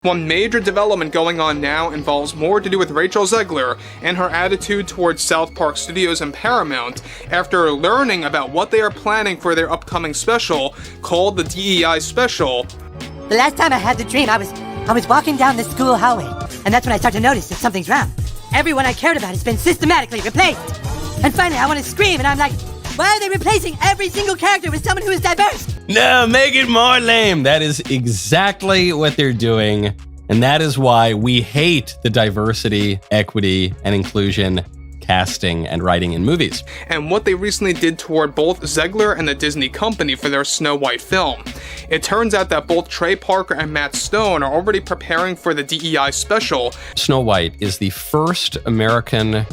One major development going on now involves more to do with Rachel Zegler and her attitude towards South Park Studios and Paramount after learning about what they are planning for their upcoming special called the DEI Special. The last time I had the dream, I was walking down the school hallway, and that's when I started to notice that something's wrong. Everyone I cared about has been systematically replaced. And finally, I want to scream, and I'm like, why are they replacing every single character with someone who is diverse? No, make it more lame. That is exactly what they're doing. And that is why we hate the diversity, equity, and inclusion casting and writing in movies. And what they recently did toward both Zegler and the Disney company for their Snow White film. It turns out that both Trey Parker and Matt Stone are already preparing for the DEI special. Snow White is the first American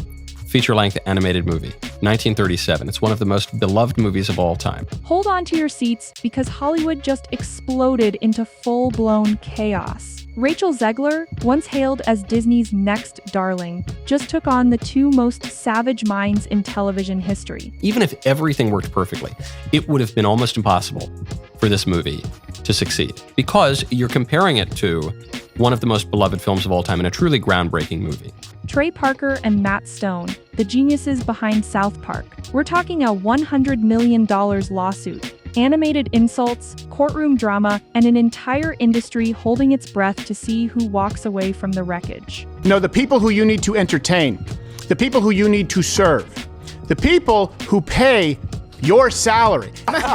feature-length animated movie, 1937. It's one of the most beloved movies of all time. Hold on to your seats because Hollywood just exploded into full-blown chaos. Rachel Zegler, once hailed as Disney's next darling, just took on the two most savage minds in television history. Even if everything worked perfectly, it would have been almost impossible for this movie to succeed because you're comparing it to one of the most beloved films of all time and a truly groundbreaking movie. Trey Parker and Matt Stone, the geniuses behind South Park. We're talking a $100 million lawsuit, animated insults, courtroom drama, and an entire industry holding its breath to see who walks away from the wreckage. No, the people who you need to entertain, the people who you need to serve, the people who pay your salary.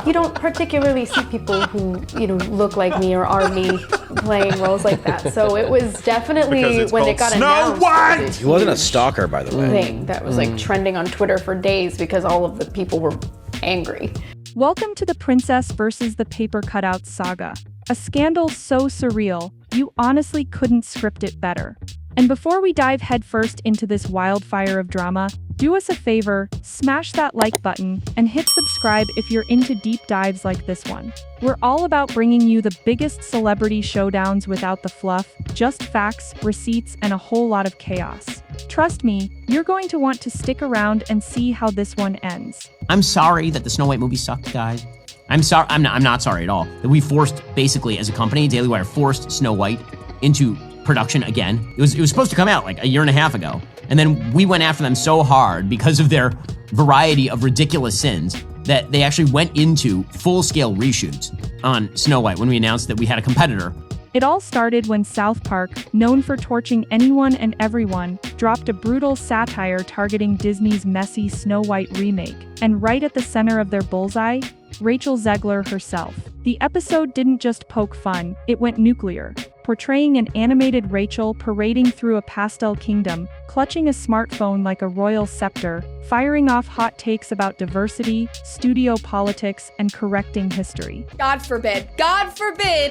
You don't particularly see people who, look like me or are me playing roles like that. So it was definitely when it got announced. Snow White! He wasn't a stalker, by the way. Thing that was like trending on Twitter for days because all of the people were angry. Welcome to the Princess versus the Paper Cutouts saga. A scandal so surreal, you honestly couldn't script it better. And before we dive headfirst into this wildfire of drama, do us a favor, smash that like button, and hit subscribe if you're into deep dives like this one. We're all about bringing you the biggest celebrity showdowns without the fluff, just facts, receipts, and a whole lot of chaos. Trust me, you're going to want to stick around and see how this one ends. I'm sorry that the Snow White movie sucked, guys. I'm sorry. I'm not sorry at all. That we forced, basically, as a company, Daily Wire forced Snow White into production again. It was supposed to come out like a year and a half ago. And then we went after them so hard because of their variety of ridiculous sins that they actually went into full-scale reshoots on Snow White when we announced that we had a competitor. It all started when South Park, known for torching anyone and everyone, dropped a brutal satire targeting Disney's messy Snow White remake. And right at the center of their bullseye, Rachel Zegler herself. The episode didn't just poke fun, it went nuclear, portraying an animated Rachel parading through a pastel kingdom, clutching a smartphone like a royal scepter, firing off hot takes about diversity, studio politics, and correcting history. God forbid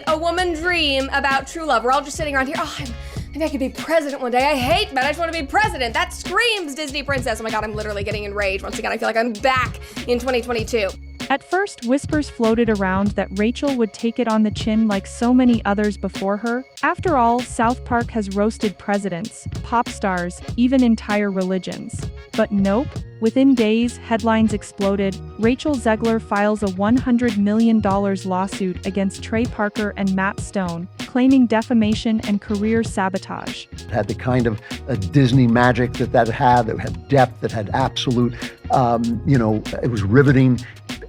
a woman dream about true love. We're all just sitting around here, maybe I could be president one day. I hate men, I just want to be president. That screams Disney princess. Oh my God, I'm literally getting enraged. Once again, I feel like I'm back in 2022. At first, whispers floated around that Rachel would take it on the chin like so many others before her. After all, South Park has roasted presidents, pop stars, even entire religions. But nope. Within days, headlines exploded. Rachel Zegler files a $100 million lawsuit against Trey Parker and Matt Stone, claiming defamation and career sabotage. It had the kind of Disney magic that had depth, that had absolute, it was riveting.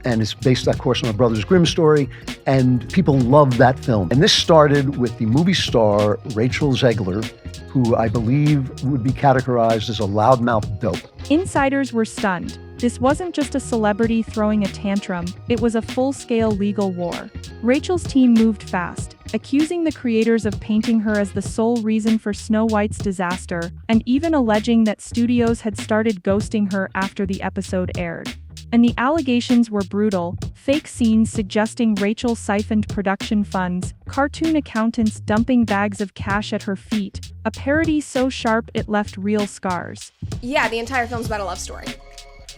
And it's based, of course, on a Brothers Grimm story, and people loved that film. And this started with the movie star Rachel Zegler, who I believe would be categorized as a loudmouth dope. Insiders were stunned. This wasn't just a celebrity throwing a tantrum, it was a full-scale legal war. Rachel's team moved fast, accusing the creators of painting her as the sole reason for Snow White's disaster, and even alleging that studios had started ghosting her after the episode aired. And the allegations were brutal, fake scenes suggesting Rachel siphoned production funds, cartoon accountants dumping bags of cash at her feet, a parody so sharp it left real scars. Yeah, the entire film's about a love story.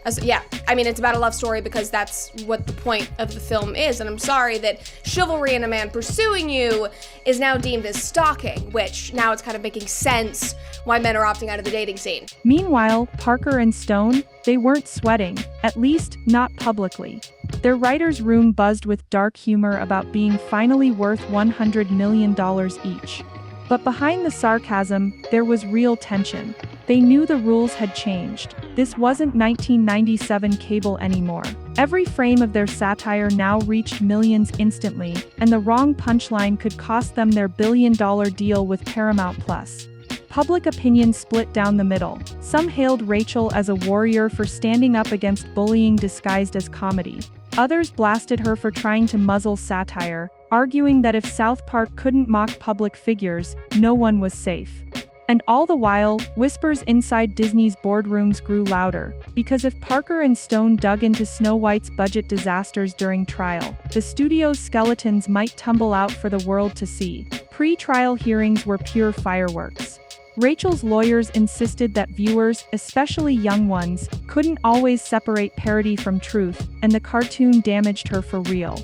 It's about a love story because that's what the point of the film is, and I'm sorry that chivalry in a man pursuing you is now deemed as stalking, which now it's kind of making sense why men are opting out of the dating scene. Meanwhile, Parker and Stone, they weren't sweating, at least not publicly. Their writer's room buzzed with dark humor about being finally worth $100 million each. But behind the sarcasm, there was real tension. They knew the rules had changed. This wasn't 1997 cable anymore. Every frame of their satire now reached millions instantly, and the wrong punchline could cost them their billion-dollar deal with Paramount Plus. Public opinion split down the middle. Some hailed Rachel as a warrior for standing up against bullying disguised as comedy. Others blasted her for trying to muzzle satire, arguing that if South Park couldn't mock public figures, no one was safe. And all the while, whispers inside Disney's boardrooms grew louder, because if Parker and Stone dug into Snow White's budget disasters during trial, the studio's skeletons might tumble out for the world to see. Pre-trial hearings were pure fireworks. Rachel's lawyers insisted that viewers, especially young ones, couldn't always separate parody from truth, and the cartoon damaged her for real.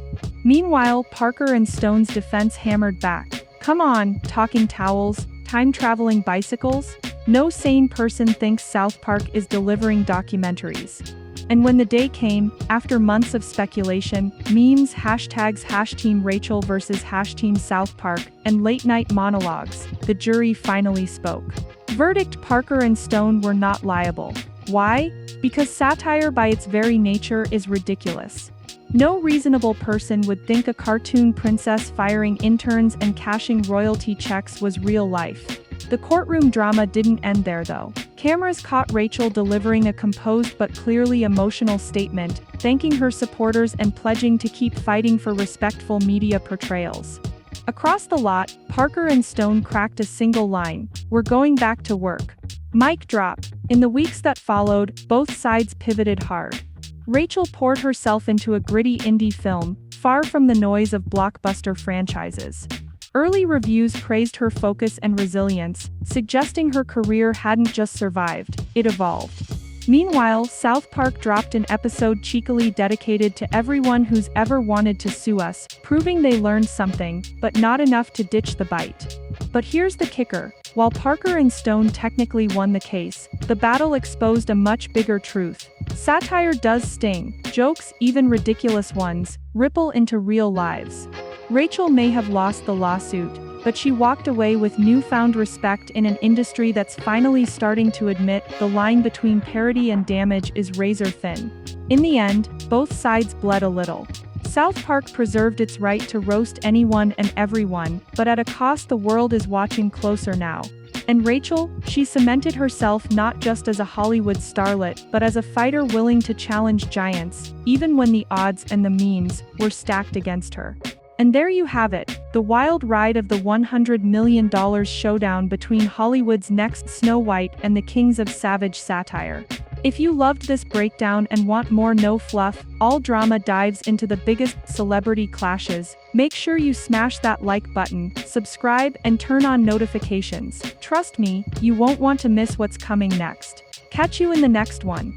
Meanwhile, Parker and Stone's defense hammered back. Come on, talking towels, time-traveling bicycles? No sane person thinks South Park is delivering documentaries. And when the day came, after months of speculation, memes, hashtags #TeamRachel versus #TeamSouthPark, and late-night monologues, the jury finally spoke. Verdict: Parker and Stone were not liable. Why? Because satire by its very nature is ridiculous. No reasonable person would think a cartoon princess firing interns and cashing royalty checks was real life. The courtroom drama didn't end there though. Cameras caught Rachel delivering a composed but clearly emotional statement, thanking her supporters and pledging to keep fighting for respectful media portrayals. Across the lot, Parker and Stone cracked a single line: "We're going back to work." Mic drop. In the weeks that followed, both sides pivoted hard. Rachel poured herself into a gritty indie film, far from the noise of blockbuster franchises. Early reviews praised her focus and resilience, suggesting her career hadn't just survived, it evolved. Meanwhile, South Park dropped an episode cheekily dedicated to everyone who's ever wanted to sue us, proving they learned something, but not enough to ditch the bite. But here's the kicker. While Parker and Stone technically won the case, the battle exposed a much bigger truth. Satire does sting. Jokes, even ridiculous ones, ripple into real lives. Rachel may have lost the lawsuit, but she walked away with newfound respect in an industry that's finally starting to admit the line between parody and damage is razor thin. In the end, both sides bled a little. South Park preserved its right to roast anyone and everyone, but at a cost the world is watching closer now. And Rachel, she cemented herself not just as a Hollywood starlet, but as a fighter willing to challenge giants, even when the odds and the memes were stacked against her. And there you have it, the wild ride of the $100 million showdown between Hollywood's next Snow White and the kings of savage satire. If you loved this breakdown and want more no-fluff, all-drama dives into the biggest celebrity clashes, make sure you smash that like button, subscribe, and turn on notifications. Trust me, you won't want to miss what's coming next. Catch you in the next one.